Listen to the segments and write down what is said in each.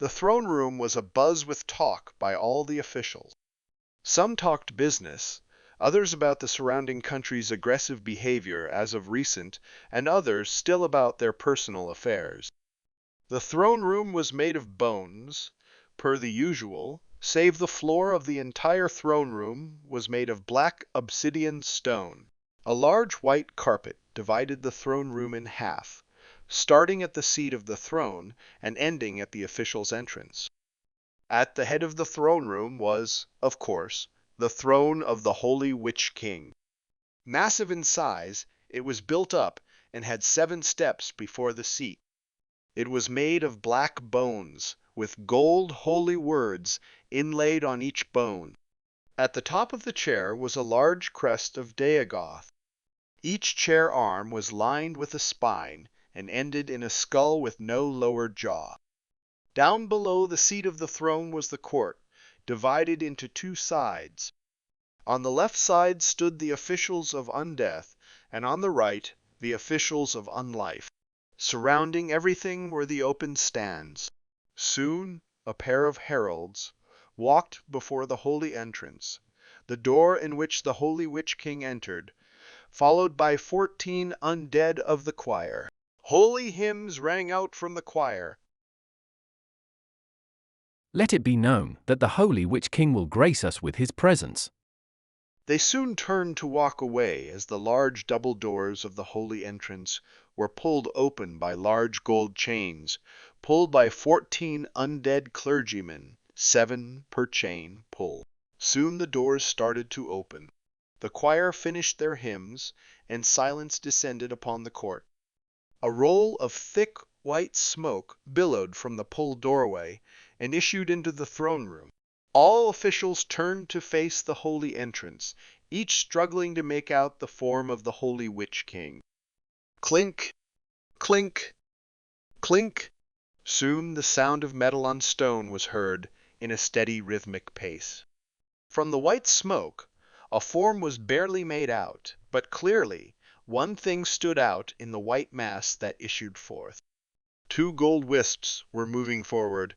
The throne room was abuzz with talk by all the officials. Some talked business, others about the surrounding country's aggressive behavior as of recent, and others still about their personal affairs. The throne room was made of bones, per the usual, save the floor of the entire throne room was made of black obsidian stone. A large white carpet divided the throne room in half, starting at the seat of the throne and ending at the official's entrance. At the head of the throne room was, of course, the throne of the Holy Witch King. Massive in size, it was built up and had 7 steps before the seat. It was made of black bones, with gold holy words inlaid on each bone. At the top of the chair was a large crest of Dagoth. Each chair arm was lined with a spine and ended in a skull with no lower jaw. Down below the seat of the throne was the court, divided into 2 sides. On the left side stood the officials of Undeath, and on the right the officials of Unlife. Surrounding everything were the open stands. Soon a pair of heralds walked before the holy entrance, the door in which the Holy Witch King entered, followed by 14 undead of the choir. Holy hymns rang out from the choir. Let it be known that the Holy Witch King will grace us with his presence. They soon turned to walk away as the large double doors of the holy entrance were pulled open by large gold chains, pulled by 14 undead clergymen, 7 per chain pull. Soon the doors started to open. The choir finished their hymns, and silence descended upon the court. A roll of thick white smoke billowed from the pulled doorway and issued into the throne room. All officials turned to face the holy entrance, each struggling to make out the form of the Holy Witch King. Clink, clink, clink. Soon the sound of metal on stone was heard in a steady rhythmic pace. From the white smoke, a form was barely made out, but clearly one thing stood out in the white mass that issued forth. 2 gold wisps were moving forward.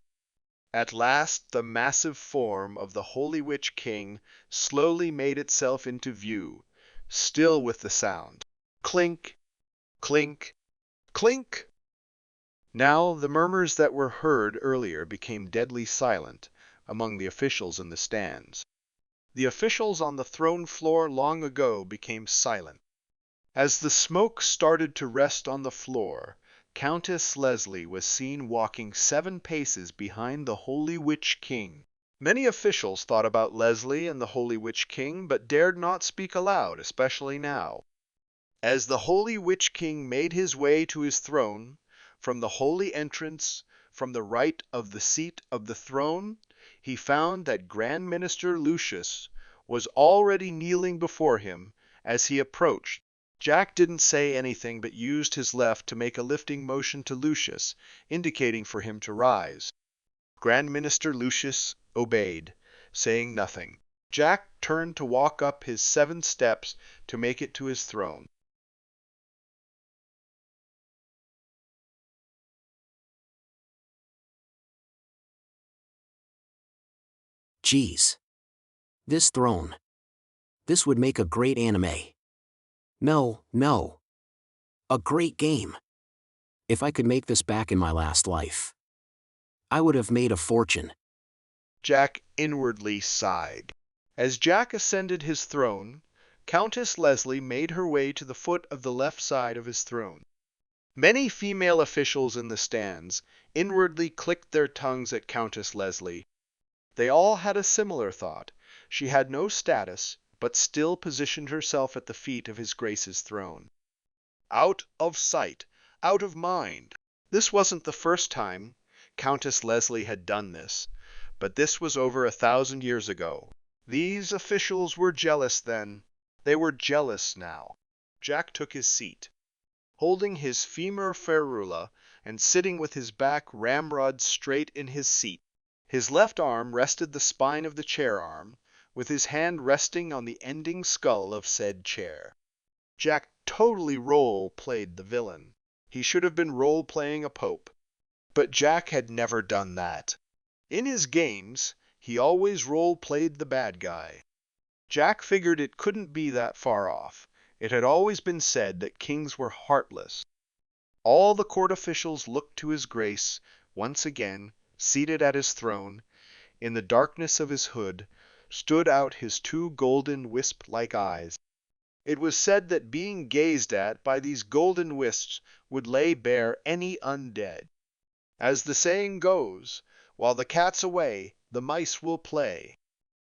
At last the massive form of the Holy Witch King slowly made itself into view, still with the sound. Clink, clink, clink. Now the murmurs that were heard earlier became deadly silent among the officials in the stands. The officials on the throne floor long ago became silent. As the smoke started to rest on the floor, Countess Leslie was seen walking 7 paces behind the Holy Witch King. Many officials thought about Leslie and the Holy Witch King, but dared not speak aloud, especially now. As the Holy Witch King made his way to his throne, from the holy entrance, from the right of the seat of the throne, he found that Grand Minister Lucius was already kneeling before him. As he approached, Jack didn't say anything but used his left to make a lifting motion to Lucius, indicating for him to rise. Grand Minister Lucius obeyed, saying nothing. Jack turned to walk up his 7 steps to make it to his throne. Geez. This throne. This would make a great anime. No. A great game. If I could make this back in my last life, I would have made a fortune. Jack inwardly sighed. As Jack ascended his throne, Countess Leslie made her way to the foot of the left side of his throne. Many female officials in the stands inwardly clicked their tongues at Countess Leslie. They all had a similar thought. She had no status, but still positioned herself at the feet of His Grace's throne. Out of sight, out of mind. This wasn't the first time Countess Leslie had done this, but this was over 1,000 years ago. These officials were jealous then. They were jealous now. Jack took his seat. Holding his femur ferula and sitting with his back ramrod straight in his seat, his left arm rested the spine of the chair arm, with his hand resting on the ending skull of said chair. Jack totally role-played the villain. He should have been role-playing a pope. But Jack had never done that. In his games, he always role-played the bad guy. Jack figured it couldn't be that far off. It had always been said that kings were heartless. All the court officials looked to his grace, once again, seated at his throne. In the darkness of his hood stood out his two golden wisp-like eyes. It was said that being gazed at by these golden wisps would lay bare any undead. As the saying goes, while the cat's away, the mice will play.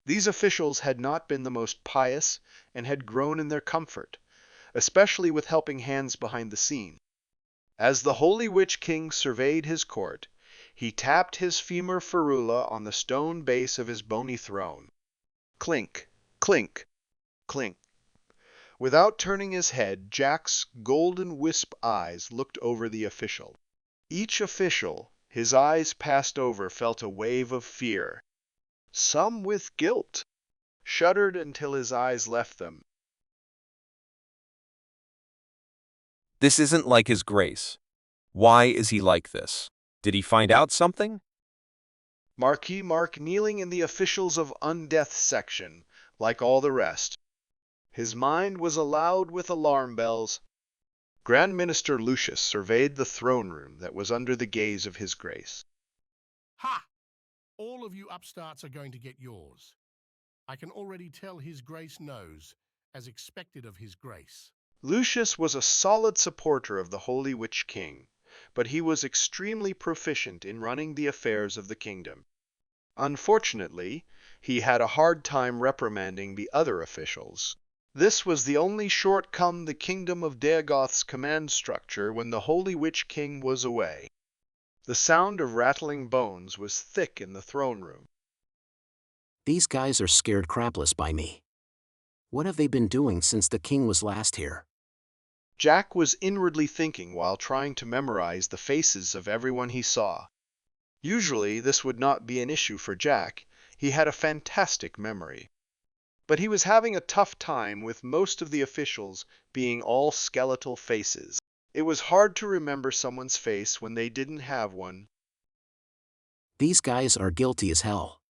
These officials had not been the most pious and had grown in their comfort, especially with helping hands behind the scene. As the Holy Witch King surveyed his court, he tapped his femur ferula on the stone base of his bony throne. Clink, clink, clink. Without turning his head, Jack's golden wisp eyes looked over the official. Each official his eyes passed over felt a wave of fear. Some with guilt, shuddered until his eyes left them. This isn't like his grace. Why is he like this? Did he find out something? Marquis Mark kneeling in the officials of Undeath section, like all the rest. His mind was aloud with alarm bells. Grand Minister Lucius surveyed the throne room that was under the gaze of his grace. Ha! All of you upstarts are going to get yours. I can already tell his grace knows, as expected of his grace. Lucius was a solid supporter of the Holy Witch King, but he was extremely proficient in running the affairs of the kingdom. Unfortunately, he had a hard time reprimanding the other officials. This was the only shortcoming the kingdom of Dagoth's command structure when the Holy Witch King was away. The sound of rattling bones was thick in the throne room. These guys are scared crapless by me. What have they been doing since the king was last here? Jack was inwardly thinking while trying to memorize the faces of everyone he saw. Usually this would not be an issue for Jack. He had a fantastic memory. But he was having a tough time with most of the officials being all skeletal faces. It was hard to remember someone's face when they didn't have one. These guys are guilty as hell.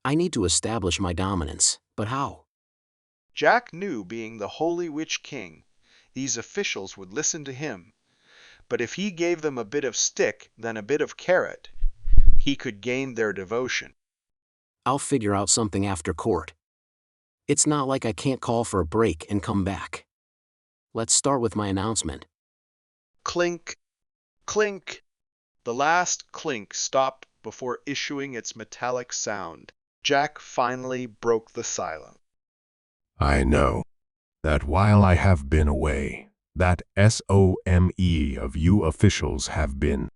I need to establish my dominance, but how? Jack knew, being the Holy Witch King, these officials would listen to him. But if he gave them a bit of stick, then a bit of carrot, he could gain their devotion. I'll figure out something after court. It's not like I can't call for a break and come back. Let's start with my announcement. Clink, clink. The last clink stopped before issuing its metallic sound. Jack finally broke the silence. I know that while I have been away, that SOME of you officials have been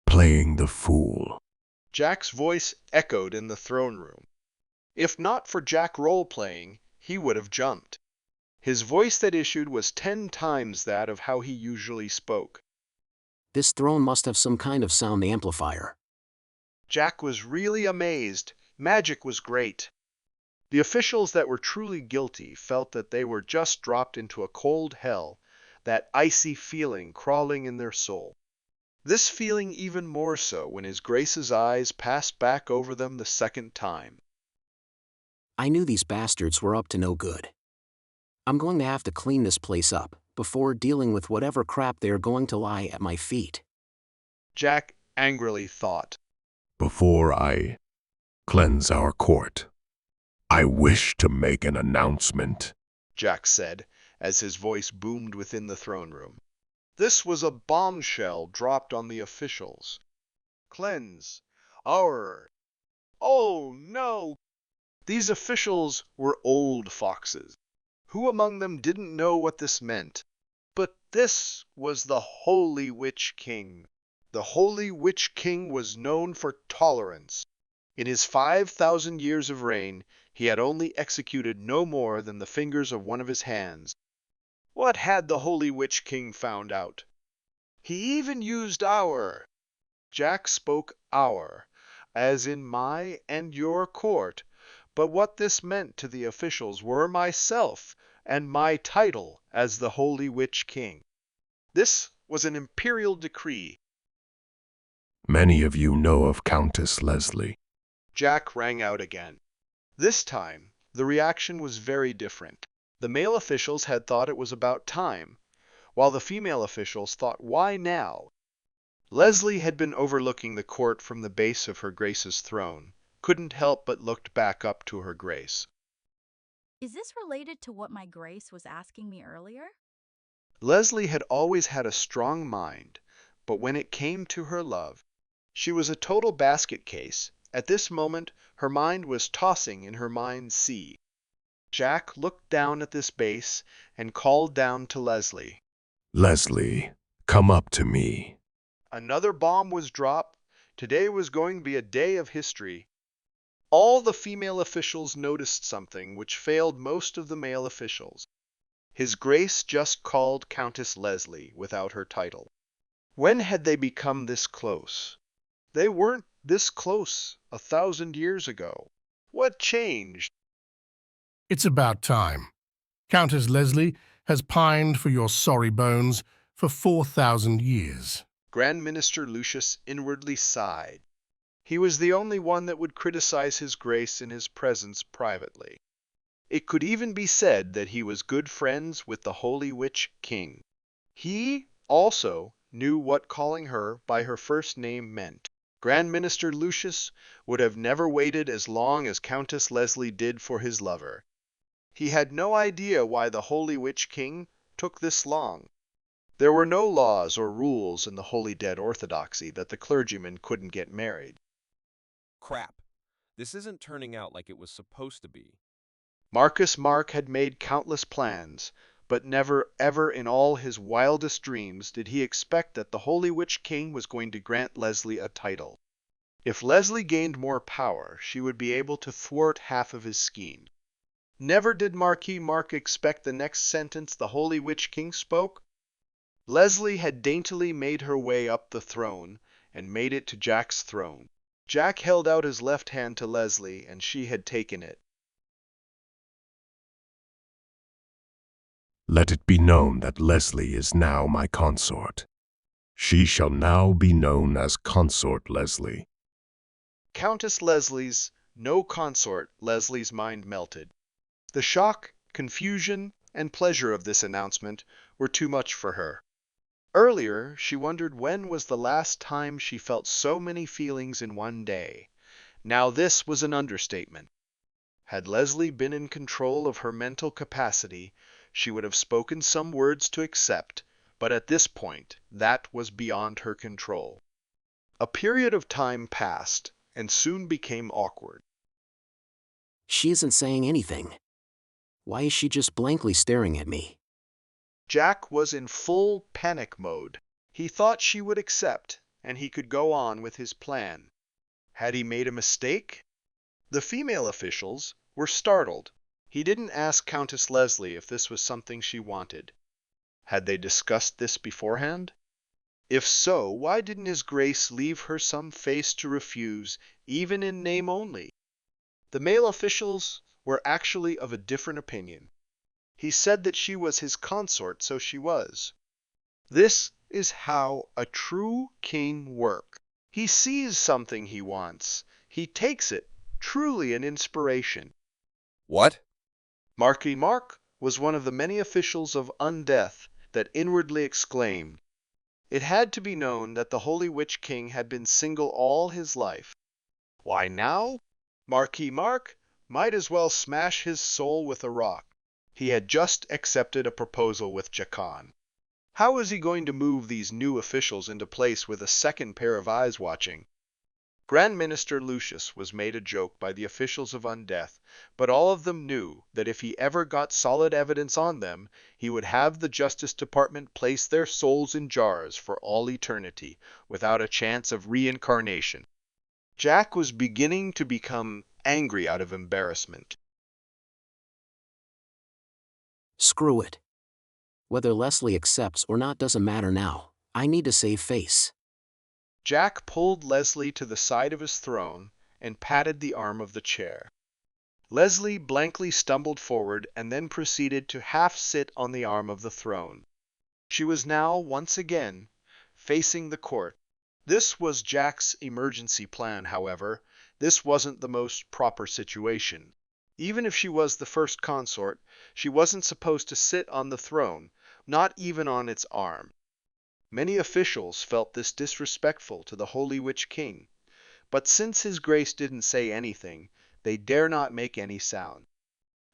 playing the fool. Jack's voice echoed in the throne room. If not for Jack role-playing, he would have jumped. His voice that issued was 10 times that of how he usually spoke. This throne must have some kind of sound amplifier. Jack was really amazed. Magic was great. The officials that were truly guilty felt that they were just dropped into a cold hell, that icy feeling crawling in their soul. This feeling even more so when His Grace's eyes passed back over them the second time. I knew these bastards were up to no good. I'm going to have to clean this place up before dealing with whatever crap they are going to lie at my feet. Jack angrily thought. Before I cleanse our court, I wish to make an announcement, Jack said, as his voice boomed within the throne room. This was a bombshell dropped on the officials. Cleanse our... Oh, no! These officials were old foxes. Who among them didn't know what this meant? But this was the Holy Witch King. The Holy Witch King was known for tolerance. In his 5,000 years of reign, he had only executed no more than the fingers of one of his hands. What had the Holy Witch King found out? He even used our. Jack spoke our, as in my and your court, but what this meant to the officials were myself and my title as the Holy Witch King. This was an imperial decree. Many of you know of Countess Leslie. Jack rang out again. This time, the reaction was very different. The male officials had thought it was about time, while the female officials thought, why now? Leslie had been overlooking the court from the base of her Grace's throne, couldn't help but looked back up to her Grace. Is this related to what my Grace was asking me earlier? Leslie had always had a strong mind, but when it came to her love, she was a total basket case. At this moment, her mind was tossing in her mind's sea. Jack looked down at this base and called down to Leslie. Leslie, come up to me. Another bomb was dropped. Today was going to be a day of history. All the female officials noticed something which failed most of the male officials. His Grace just called Countess Leslie without her title. When had they become this close? They weren't this close 1,000 years ago. What changed? It's about time. Countess Leslie has pined for your sorry bones for 4,000 years. Grand Minister Lucius inwardly sighed. He was the only one that would criticize his Grace in his presence privately. It could even be said that he was good friends with the Holy Witch King. He also knew what calling her by her first name meant. Grand Minister Lucius would have never waited as long as Countess Leslie did for his lover. He had no idea why the Holy Witch King took this long. There were no laws or rules in the Holy Dead orthodoxy that the clergyman couldn't get married. Crap. This isn't turning out like it was supposed to be. Marcus Mark had made countless plans, but never ever in all his wildest dreams did he expect that the Holy Witch King was going to grant Leslie a title. If Leslie gained more power, she would be able to thwart half of his scheme. Never did Marquis Mark expect the next sentence the Holy Witch King spoke. Leslie had daintily made her way up the throne and made it to Jack's throne. Jack held out his left hand to Leslie, and she had taken it. Let it be known that Leslie is now my consort. She shall now be known as Consort Leslie. Countess Leslie's no consort. Leslie's mind melted. The shock, confusion, and pleasure of this announcement were too much for her. Earlier, she wondered when was the last time she felt so many feelings in one day. Now this was an understatement. Had Leslie been in control of her mental capacity, she would have spoken some words to accept, but at this point, that was beyond her control. A period of time passed, and soon became awkward. She isn't saying anything. Why is she just blankly staring at me? Jack was in full panic mode. He thought she would accept, and he could go on with his plan. Had he made a mistake? The female officials were startled. He didn't ask Countess Leslie if this was something she wanted. Had they discussed this beforehand? If so, why didn't His Grace leave her some face to refuse, even in name only? The male officials were actually of a different opinion. He said that she was his consort, so she was. This is how a true king works. He sees something he wants. He takes it, truly an inspiration. What? Marquis Mark was one of the many officials of Undeath that inwardly exclaimed. It had to be known that the Holy Witch King had been single all his life. Why now? Marquis Mark might as well smash his soul with a rock. He had just accepted a proposal with Jacan. How was he going to move these new officials into place with a second pair of eyes watching? Grand Minister Lucius was made a joke by the officials of Undeath, but all of them knew that if he ever got solid evidence on them, he would have the Justice Department place their souls in jars for all eternity, without a chance of reincarnation. Jack was beginning to become angry out of embarrassment. Screw it. Whether Leslie accepts or not doesn't matter now. I need to save face. Jack pulled Leslie to the side of his throne and patted the arm of the chair. Leslie blankly stumbled forward and then proceeded to half sit on the arm of the throne. She was now, once again, facing the court. This was Jack's emergency plan, however. This wasn't the most proper situation. Even if she was the first consort, she wasn't supposed to sit on the throne, not even on its arm. Many officials felt this disrespectful to the Holy Witch King, but since His Grace didn't say anything, they dare not make any sound,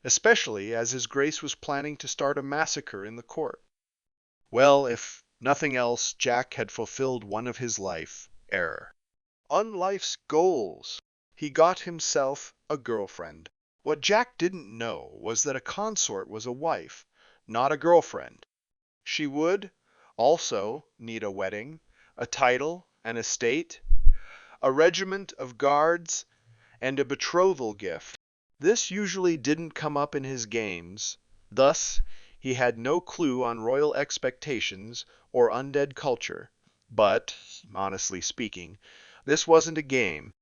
especially as His Grace was planning to start a massacre in the court. Well, if nothing else, Jack had fulfilled one of his life error. On life's goals, he got himself a girlfriend. What Jack didn't know was that a consort was a wife, not a girlfriend. She would also need a wedding, a title, an estate, a regiment of guards, and a betrothal gift. This usually didn't come up in his games. Thus, he had no clue on royal expectations or undead culture. But, honestly speaking, this wasn't a game.